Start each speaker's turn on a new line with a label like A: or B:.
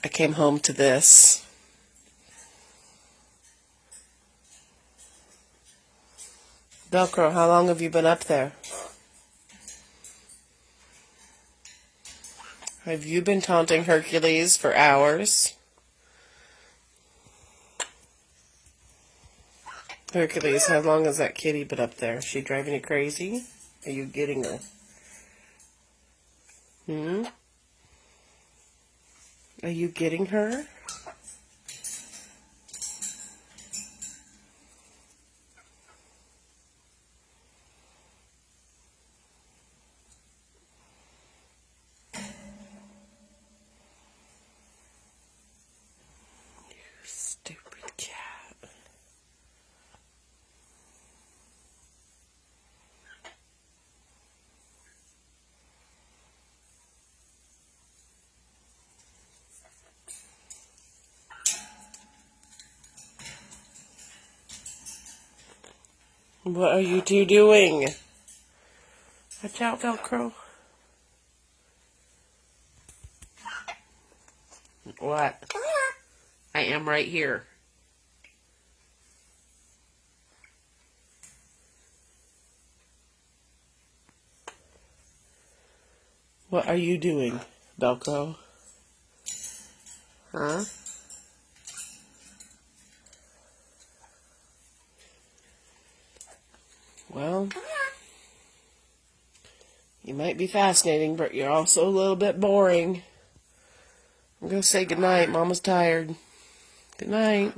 A: I came home to this. Velcro, how long have you been up there? Have you been taunting Hercules for hours? Hercules, how long has that kitty been up there? Is she driving you crazy? Are you getting her? Are you getting her? You stupid cat. What are you two doing? Watch out, Velcro. What? I am right here. What are you doing, Velcro? Huh? Well, you might be fascinating, but you're also a little bit boring. I'm going to say goodnight. Mama's tired. Good night.